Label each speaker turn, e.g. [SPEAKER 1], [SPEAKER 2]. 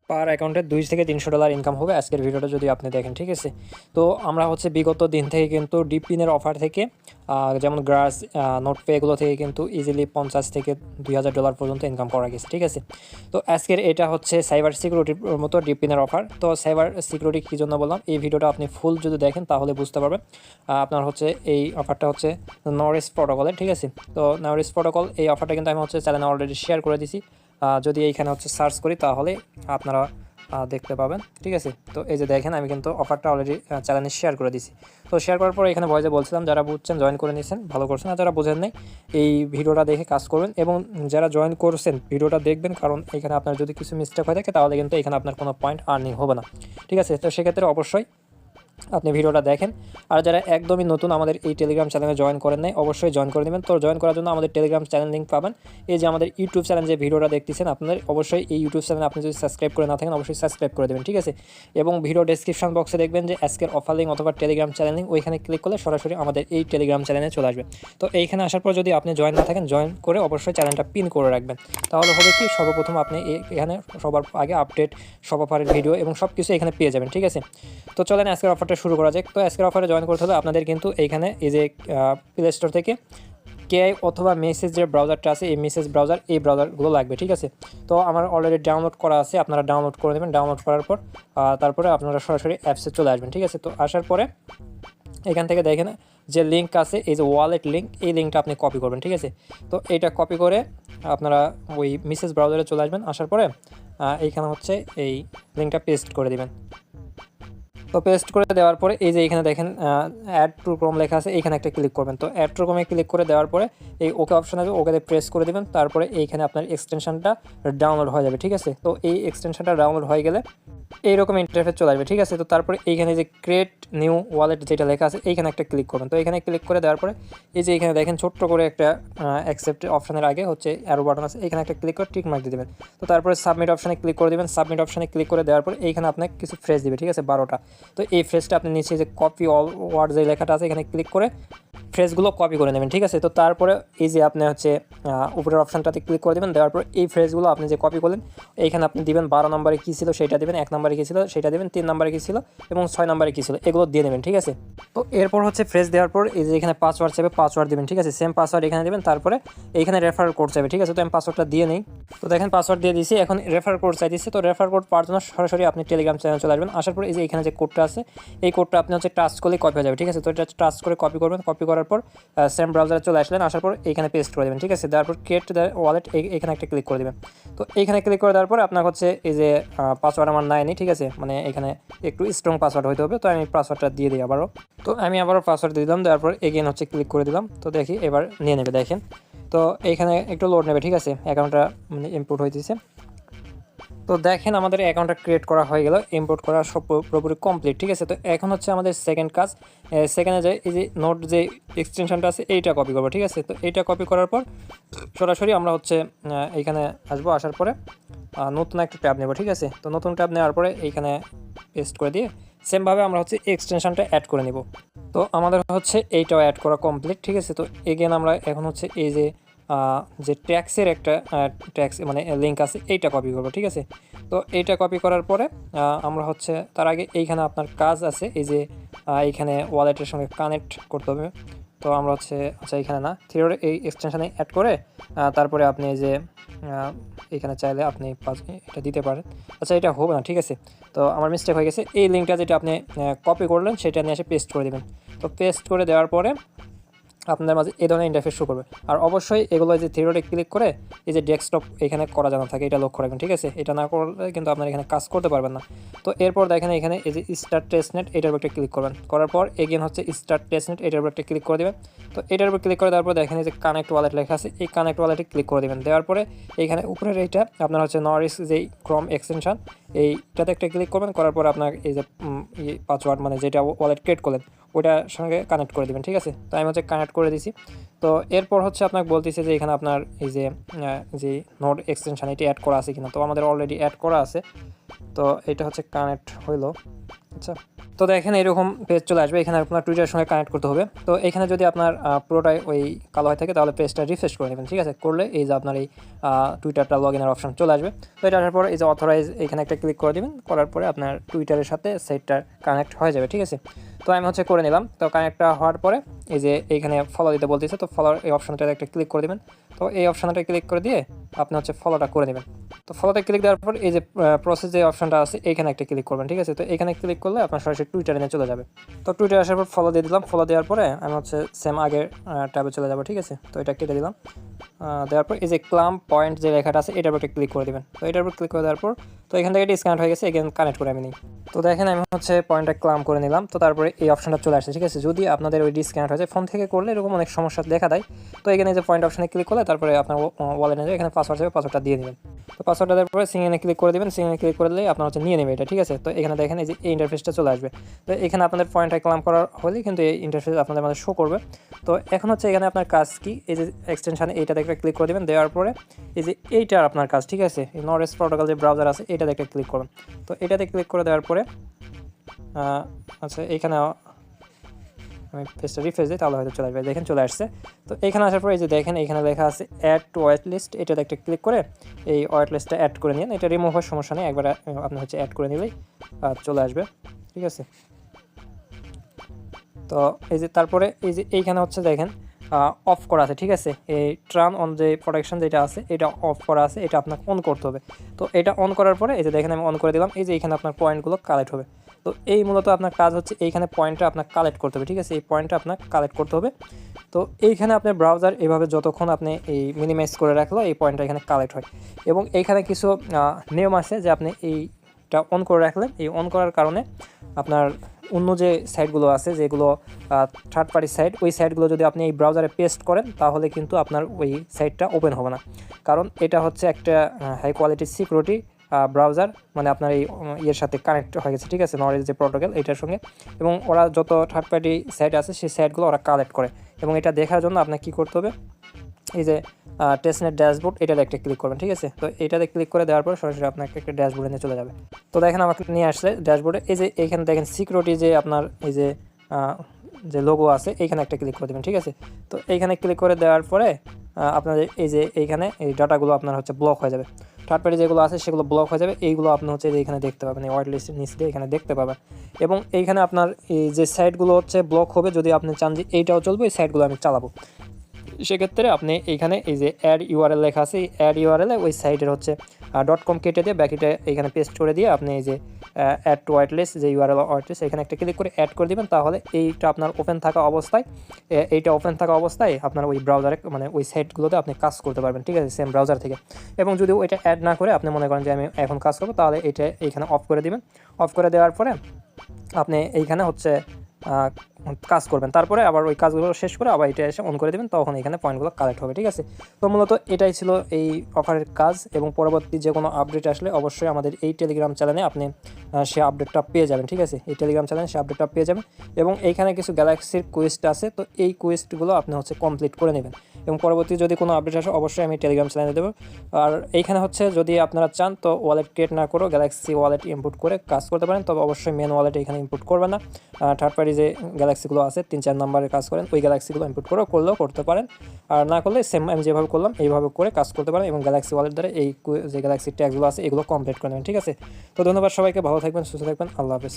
[SPEAKER 1] পার অ্যাকাউন্টে $200 থেকে $300 ইনকাম হবে আজকের ভিডিওটা যদি আপনি দেখেন, ঠিক আছে। তো আমরা হচ্ছে বিগত দিন থেকে কিন্তু ডিপ পিনের অফার থেকে যেমন গ্রাস, নোটপে এগুলো থেকে কিন্তু ইজিলি $50 থেকে $2000 পর্যন্ত ইনকাম করা গেছে, ঠিক আছে। তো আজকের এটা হচ্ছে সাইবার সিকিউরিটির মতো ডিপ পিনের অফার। তো সাইবার সিকিউরিটি কী জন্য বললাম, এই ভিডিওটা আপনি ফুল যদি দেখেন তাহলে বুঝতে পারবেন। আপনার হচ্ছে এই অফারটা হচ্ছে নরিস প্রোটোকলের, ঠিক আছে। তো নরিস প্রোটোকল এই অফারটা কিন্তু আমি হচ্ছে চ্যানেলে অলরেডি শেয়ার করে দিছি। যদি এইখানে হচ্ছে সার্চ করি তাহলে আপনারা দেখতে পাবেন, ঠিক আছে। তো এই যে দেখেন আমি কিন্তু অফারটা অলরেডি চ্যানেলে শেয়ার করে দিছি। তো শেয়ার করার পর এখানে ভয়েসে বলছিলাম যারা বুঝছেন জয়েন করে নিয়েছেন, ভালো করছেন, আর যারা বোঝেন নাই এই ভিডিওটা দেখে কাজ করবেন, এবং যারা জয়েন করছেন ভিডিওটা দেখবেন, কারণ এখানে আপনার যদি কিছু মিস্টেক হয়ে থাকে তাহলে কিন্তু এখানে আপনার কোনো পয়েন্ট আর্নিং হবে না, ঠিক আছে। তো সেক্ষেত্রে অবশ্যই আপনি ভিডিওটা দেখেন। আর যারা একদমই নতুন আমাদের এই টেলিগ্রাম চ্যানেলে জয়েন করেন নাই, অবশ্যই জয়েন করে নেবেন। তো জয়েন করার জন্য আমাদের টেলিগ্রাম চ্যানেল লিঙ্ক পাবেন এই যে আমাদের ইউটিউব চ্যানেল যে ভিডিওটা দেখতেছেন, আপনাদের অবশ্যই এই ইউটিউব চ্যানেল আপনি যদি সাবস্ক্রাইব করে না থাকেন অবশ্যই সাবস্ক্রাইব করে দেবেন, ঠিক আছে। এবং ভিডিও ডেসক্রিপশন বক্সে দেখবেন যে আজকের অফার লিঙ্ক অথবা টেলিগ্রাম চ্যানেল লিঙ্ক, ওইখানে ক্লিক করলে সরাসরি আমাদের এই টেলিগ্রাম চ্যানেলে চলে আসবে। তো এইখানে আসার পর যদি আপনি জয়েন না থাকেন, জয়েন করে অবশ্যই চ্যানেলটা পিন করে রাখবেন। তাহলে হবে কি, সর্বপ্রথম আপনি এখানে সবার আগে আপডেট, সব অফারের ভিডিও এবং সব কিছু এখানে পেয়ে যাবেন, ঠিক আছে। তো চলেন আজকের অফারটা শুরু করা যাক। তো আজকের অফারে জয়েন করতে হলে আপনাদের কিন্তু এইখানে এই যে প্লে স্টোর থেকে কেআই অথবা মেসেজ যে ব্রাউজারটা আছে, এই মেসেজ ব্রাউজার, এই ব্রাউজারগুলো লাগবে, ঠিক আছে। তো আমার অলরেডি ডাউনলোড করা আছে, আপনারা ডাউনলোড করে নেবেন। ডাউনলোড করার পর তারপরে আপনারা সরাসরি অ্যাপসে চলে আসবেন, ঠিক আছে। তো আসার পরে এখান থেকে দেখেন যে লিঙ্ক আছে, এই যে ওয়ালেট লিঙ্ক, এই লিঙ্কটা আপনি কপি করবেন, ঠিক আছে। তো এইটা কপি করে আপনারা ওই মেসেজ ব্রাউজারে চলে আসবেন। আসার পরে এইখানে হচ্ছে এই লিঙ্কটা পেস্ট করে দেবেন। তো পেস্ট করে দেওয়ার পরে এই যে এখানে দেখেন অ্যাড টু ক্রোম লেখা আছে, এইখানে একটা ক্লিক করবেন। তো অ্যাড টু ক্রোমে ক্লিক করে দেওয়ার পরে এই ওকে অপশন আছে, ওকেতে প্রেস করে দেবেন। তারপরে এইখানে আপনার এক্সটেনশনটা ডাউনলোড হয়ে যাবে, ঠিক আছে। তো এই এক্সটেনশনটা ডাউনলোড হয়ে গেলে এইরকম ইন্টারফেস চলে আসবে, ঠিক আছে। তো তারপরে এইখানে যে ক্রিয়েট নিউ ওয়ালেট যেটা লেখা আছে, এইখানে একটা ক্লিক করবেন। তো এখানে ক্লিক করে দেওয়ার পরে এই যে এখানে দেখেন ছোট্ট করে একটা অ্যাকসেপ্ট অপশনের আগে হচ্ছে অ্যারো বাটন আছে, এখানে একটা ক্লিক করে টিক মার্ক দিয়ে দেবেন। তো তারপরে সাবমিট অপশনে ক্লিক করে দেবেন। সাবমিট অপশনে ক্লিক করে দেওয়ার পরে এইখানে আপনাকে কিছু ফ্রেজ দিবে, ঠিক আছে, 12টা। তো এই ফ্রেজটা আপনি নিচে যে কপি অল ওয়ার্ড যে লেখাটা আছে, এখানে ক্লিক করে ফ্রেজগুলো কপি করে নেবেন, ঠিক আছে। তো তারপরে এই যে আপনি হচ্ছে উপরের অপশানটাতে ক্লিক করে দেবেন। দেওয়ার পর এই ফ্রেজগুলো আপনি যে কপি করলেন এইখানে আপনি দিবেন। 12 নম্বরে কী ছিল সেটা দেবেন, 1 নম্বরে কী ছিল সেটা দেবেন, 3 নম্বরে কী ছিল এবং 6 নম্বরে কী ছিল এগুলো দিয়ে দেবেন, ঠিক আছে। তো এরপর হচ্ছে ফ্রেজ দেওয়ার পর এই যে এখানে পাসওয়ার্ড চাইবে, পাসওয়ার্ড দেবেন, ঠিক আছে। সেম পাসওয়ার্ড এখানে দেবেন। তারপরে এইখানে রেফার কোড চাইবে, ঠিক আছে। তো আমি পাসওয়ার্ডটা দিয়ে নিই। তো দেখেন পাসওয়ার্ড দিয়ে দিয়েছি, এখন রেফার কোড চাইতেছি। তো রেফার কোড পাওয়ার জন্য সরাসরি আপনি টেলিগ্রাম চ্যানেল চলে আসবেন। আসার পর এই যে এখানে যে কোডটা আছে, এই কোডটা আপনি হচ্ছে টাচ করলে কপি হয়ে যাবে, ঠিক আছে। তো এটা টাচ করে কপি করবেন। কপি করার পর সেম ব্রাউজারে চলে আসলেন। আসার পর এইখানে পেস্ট করে দেবেন, ঠিক আছে। তারপর ক্রিয়েট ওয়ালেট, এখানে একটা ক্লিক করে দেবেন। তো এইখানে ক্লিক করে দেওয়ার পর আপনার হচ্ছে এই যে পাসওয়ার্ড আমার নেয়নি, ঠিক আছে, মানে এখানে একটু স্ট্রং পাসওয়ার্ড হতে হবে। তো আমি পাসওয়ার্ডটা দিয়ে দিই আবারও। তো আমি আবারও পাসওয়ার্ড দিয়ে দিলাম। দেওয়ার পর এগেন হচ্ছে ক্লিক করে দিলাম। তো দেখি এবার নিয়ে নেবে, দেখেন। তো এইখানে একটু লোড নেবে, ঠিক আছে, অ্যাকাউন্টটা মানে ইনপুট হইতেছে। তো দেখেন আমাদের অ্যাকাউন্টটা ক্রিয়েট করা হয়ে গেল, ইম্পোর্ট করা সব পুরোপুরি কমপ্লিট, ঠিক আছে। তো এখন হচ্ছে আমাদের সেকেন্ড কাজ, সেকেন্ডে যে এই যে নোট যে এক্সটেনশনটা আছে এইটা কপি করবো, ঠিক আছে। তো এইটা কপি করার পর সরাসরি আমরা হচ্ছে এইখানে আসবো। আসার পরে নতুন একটা ট্যাব নেব, ঠিক আছে। তো নতুন ট্যাব নেওয়ার পরে এইখানে পেস্ট করে দিয়ে সেমভাবে আমরা হচ্ছে এক্সটেনশনটা অ্যাড করে নিব। তো আমাদের হচ্ছে এইটাও অ্যাড করা কমপ্লিট, ঠিক আছে। তো এগেন আমরা এখন হচ্ছে এই যে ট্যাক্সের একটা ট্যাক্স মানে লিঙ্ক আছে, এইটা কপি করবো, ঠিক আছে। তো এইটা কপি করার পরে আমরা হচ্ছে তার আগে এইখানে আপনার কাজ আছে, এই যে এইখানে ওয়ালেটের সঙ্গে কানেক্ট করতে হবে। তো আমরা হচ্ছে আচ্ছা এখানে না, থিওরি এই এক্সটেনশানে অ্যাড করে তারপরে আপনি এই যে এখানে চাইলে আপনি এটা দিতে পারেন। আচ্ছা এটা হবে না, ঠিক আছে। তো আমার মিস্টেক হয়ে গেছে। এই লিঙ্কটা যেটা আপনি কপি করলেন সেটা নিয়ে এসে পেস্ট করে দেবেন। তো পেস্ট করে দেওয়ার পরে আপনাদের মাঝে এই ধরনের ইন্টারফেস শো করবে। আর অবশ্যই এগুলো যে থিওরিতে ক্লিক করে এই যে ডেস্কটপ এখানে করা জানা থাকে, এটা লক্ষ্য রাখবেন, ঠিক আছে। এটা না করলে কিন্তু আপনারা এখানে কাজ করতে পারবেন না। তো এরপর দেখেন এখানে এই যে স্টার্ট টেস্টনেট, এটার উপর একটা ক্লিক করবেন। করার পর এগেন হচ্ছে স্টার্ট টেস্টনেট, এটার উপর একটা ক্লিক করে দেবেন। তো এটার উপর ক্লিক করে দেওয়ার পর দেখেন এই যে কানেক্ট ওয়ালেট লেখা আছে, এই কানেক্ট ওয়ালেটে ক্লিক করে দেবেন। দেওয়ার পরে এইখানে উপরের এইটা আপনার হচ্ছে নরিস যেই ক্রোম এক্সটেনশন, এইটাতে একটা ক্লিক করবেন। করার পর আপনার এই যে পাসওয়ার্ড মানে যেটা ওয়ালেট ক্রিয়েট করলেন ওটার সঙ্গে কানেক্ট করে দেবেন, ঠিক আছে। তো আমি হচ্ছে কানেক্ট করে দিছি। তো এরপর হচ্ছে আপনাকে বলতেছে যে এখানে আপনার এই যে নোড এক্সটেনশন এটি অ্যাড করা আছে কিনা। তো আমাদের অলরেডি অ্যাড করা আছে। তো এটা হচ্ছে কানেক্ট হইলো। আচ্ছা, তো দেখেন এরকম পেজ চলে আসবে, এখানে আপনার টুইটারের সঙ্গে কানেক্ট করতে হবে। তো এখানে যদি আপনার পুরোটাই ওই কালো হয়ে থাকে তাহলে পেজটা রিফ্রেশ করে নেবেন, ঠিক আছে। করলে এই যে আপনার এই টুইটারটা লগ ইনের অপশন চলে আসবে। তো এটা আসার পর এই যে অথরাইজ এখানে একটা ক্লিক করে দেবেন, করার পরে আপনার টুইটারের সাথে সাইটটা কানেক্ট হয়ে যাবে, ঠিক আছে। তো আমি হচ্ছে করে নিলাম। তো কানেক্টটা হওয়ার পরে এই যে এইখানে ফলো দিতে বলতেছে, তো ফলোর এই অপশনটাতে একটা ক্লিক করে দেবেন। তো এই অপশনটা ক্লিক করে দিয়ে আপনি হচ্ছে ফলোটা করে নেবেন। তো ফলোতে ক্লিক দেওয়ার পর এই যে প্রসেস যে অপশনটা আছে এখানে একটা ক্লিক করবেন, ঠিক আছে। তো এখানে ক্লিক করলে আপনার সরাসরি টুইটারে নিয়ে চলে যাবে। তো টুইটারে আসার পর ফলো দিয়ে দিলাম। ফলো দেওয়ার পরে আমি হচ্ছে সেম আগের ট্যাবে চলে যাবো, ঠিক আছে। তো এটা কেটে দিলাম। দেওয়ার পর এই যে ক্লাম পয়েন্ট যে লেখাটা আছে এটার উপর ক্লিক করে দেবেন। তো এটার উপর ক্লিক করে দেওয়ার পর তো এখান থেকে ডিসকানেক্ট হয়ে গেছে, এখানে কানেক্ট করে আমি নিই। তো দেখেন আমি হচ্ছে পয়েন্টটা ক্লাম করে নিলাম। তো তারপরে এই অপশনটা চলে আসছে, ঠিক আছে। যদি আপনাদের ওই ডিসকানেক্ট হয়ে যায় ফোন থেকে করলে এরকম অনেক সমস্যা দেখা দেয়। তো এখানে যে পয়েন্ট অপশনে ক্লিক করলে তারপরে আপনার ওয়ালেটে যাবে, এখানে পাসওয়ার্ড যাবে, পাসওয়ার্ডটা দিয়ে দেবেন। তো পাসওয়ার্ডটা দেওয়ার পরে সিঙ্গেনে ক্লিক করে দেবেন। সিঙ্গেনে ক্লিক করলে আপনার হচ্ছে নিয়ে নেবে এটা, ঠিক আছে। তো এখানে দেখেন এই যে এই ইন্টারফেসটা চলে আসবে। তো এখানে আপনাদের পয়েন্টটা ক্লাম করার হলেই কিন্তু এই ইন্টারফেস আপনাদের মধ্যে শো করবে। তো এখন হচ্ছে এখানে আপনার কাজ কি, এই যে এক্সটেনশন এইটাতে একটা ক্লিক করে দেবেন। দেওয়ার পরে এই যে এইটার আপনার কাজ, ঠিক আছে। এই নরেস প্রোটোকল যে ব্রাউজার আছে এটাতে একটা ক্লিক করবেন। তো এটাতে ক্লিক করে দেওয়ার পরে আচ্ছা এইখানে আমি পেজটা রিফ্রেশ দিই তাহলে হয়তো চলে আসবে। দেখেন চলে আসছে। তো এখানে আসার পরে এই যে দেখেন এখানে লেখা আছে অ্যাড টু ওয়েট লিস্ট, এটাতে একটা ক্লিক করে এই ওয়েট লিস্টটা অ্যাড করে নিন। এটা রিমুভ হওয়ার সমস্যা নেই, একবার আপনি হচ্ছে অ্যাড করে নিলেই চলে আসবে, ঠিক আছে। তো এই যে তারপরে এই যে এইখানে হচ্ছে দেখেন অফ করা আছে, ঠিক আছে। এই টার্ন অন যে প্রোটেকশন যেটা আছে এটা অফ করা আছে, এটা আপনাকে অন করতে হবে। তো এটা অন করার পরে এই যে দেখেন আমি অন করে দিলাম। এই যে এখানে আপনার পয়েন্টগুলো কালেক্ট হবে। তো এই মূলত আপনার কাজ হচ্ছে এইখানে পয়েন্টটা আপনার কালেক্ট করতে হবে, ঠিক আছে। এই পয়েন্টটা আপনার কালেক্ট করতে হবে। তো এইখানে আপনার ব্রাউজার এইভাবে যতক্ষণ আপনি এই মিনিমাইজ করে রাখলো এই পয়েন্টটা এখানে কালেক্ট হয়। এবং এইখানে কিছু নিয়ম আছে যে আপনি এইটা অন করে রাখলেন, এই অন করার কারণে আপনার অন্য যে সাইটগুলো আছে যেগুলো থার্ড পার্টি সাইট, ওই সাইটগুলো যদি আপনি এই ব্রাউজারে পেস্ট করেন তাহলে কিন্তু আপনার ওই সাইটটা ওপেন হবে না। কারণ এটা হচ্ছে একটা হাই কোয়ালিটির সিকিউরিটি ব্রাউজার, মানে আপনার এই ইয়ের সাথে কানেক্ট হয়ে গেছে, ঠিক আছে, নরেজ যে প্রোটোকল এটার সঙ্গে। এবং ওরা যত থার্ড পার্টি সাইট আছে সেই সাইটগুলো ওরা কালেক্ট করে। এবং এটা দেখার জন্য আপনাকে কী করতে হবে, এই যে টেস্টনেট ড্যাশবোর্ড এটাতে একটা ক্লিক করবেন, ঠিক আছে। তো এটাতে ক্লিক করে দেওয়ার পর সরাসরি আপনাকে একটা ড্যাশবোর্ডে নিয়ে চলে যাবে। তো দেখেন আমাকে নিয়ে আসলে ড্যাশবোর্ডে এই যে এইখানে দেখেন সিকিউরিটি যে আপনার এই যে যে লোগো আছে এইখানে একটা ক্লিক করে দেবেন, ঠিক আছে। তো এইখানে ক্লিক করে দেওয়ার পরে আপনাদের এই যে এইখানে এই ডাটাগুলো আপনার হচ্ছে ব্লক হয়ে যাবে। থার্ড পার্টি যেগুলো আছে সেগুলো ব্লক হয়ে যাবে। এইগুলো আপনি হচ্ছে এইখানে দেখতে পাবেন, এই হোয়াইট লিস্টের নিচ দিয়ে এখানে দেখতে পাবেন। এবং এইখানে আপনার এই যে সাইটগুলো হচ্ছে ব্লক হবে, যদি আপনি চান যে এইটাও চলবে এই সাইটগুলো আমি চালাবো, সেক্ষেত্রে আপনি এইখানে এই যে অ্যাড ইউআরএল লেখা আছে, এই অ্যাড ইউআরএলে ওই সাইটের হচ্ছে .com কেটে দিয়ে বাকিটা এখানে পেস্ট করে দিয়ে আপনি এই যে অ্যাড টু হোয়াইট লিস্ট যে ইউআরএল হোয়াইট লিস্ট এখানে একটা ক্লিক করে অ্যাড করে দেবেন। তাহলে এইটা আপনার ওপেন থাকা অবস্থায় আপনার ওই ব্রাউজারে মানে ওই সাইটগুলোতে আপনি কাজ করতে পারবেন, ঠিক আছে, সেম ব্রাউজার থেকে। এবং যদি ওইটা অ্যাড না করে আপনি মনে করেন যে আমি এখন কাজ করবো, তাহলে এটা এইখানে অফ করে দিবেন। অফ করে দেওয়ার পরে আপনি এইখানে হচ্ছে কাজ করবেন, তারপরে আবার ওই কাজগুলো শেষ করে আবার এটা এসে অন করে দেবেন, তখন এখানে পয়েন্টগুলো কালেক্ট হবে, ঠিক আছে। তো মূলত এটাই ছিল এই অফারের কাজ। এবং পরবর্তী যে কোনো আপডেট আসলে অবশ্যই আমাদের এই টেলিগ্রাম চ্যানেলে আপনি সে আপডেটটা পেয়ে যাবেন, ঠিক আছে। এই টেলিগ্রাম চ্যানেলে সে আপডেটটা পেয়ে যাবেন। এবং এইখানে কিছু গ্যালাক্সির কোয়েস্ট আছে, তো এই কোয়েস্টগুলো আপনি হচ্ছে কমপ্লিট করে নেবেন। এবং পরবর্তী যদি কোনো আপডেট আসে অবশ্যই আমি টেলিগ্রাম চ্যানেলে দেবো। আর এইখানে হচ্ছে যদি আপনারা চান তো ওয়ালেট ক্রিয়েট না করেও গ্যালাক্সি ওয়ালেট ইনপুট করে কাজ করতে পারেন, তবে অবশ্যই মেন ওয়ালেট এখানে ইনপুট করবেন না। থার্ড পার্টি যে গ্যালাক্সিগুলো আছে 3-4 নম্বরের কাজ করেন ওই গ্যালাক্সিগুলো ইনপুট করলেও করতে পারেন। আর না করলে সেম আমি যেভাবে করলাম এইভাবে করে কাজ করতে পারেন। এবং গ্যালাক্সি ওয়ালেট দ্বারা এই যে গ্যালাক্সি ট্যাগগুলো আছে এগুলো কমপ্লিট করে নেবেন, ঠিক আছে। তো ধন্যবাদ সবাইকে, ভালো থাকবেন, সুস্থ থাকবেন, আল্লাহ হাফেজ।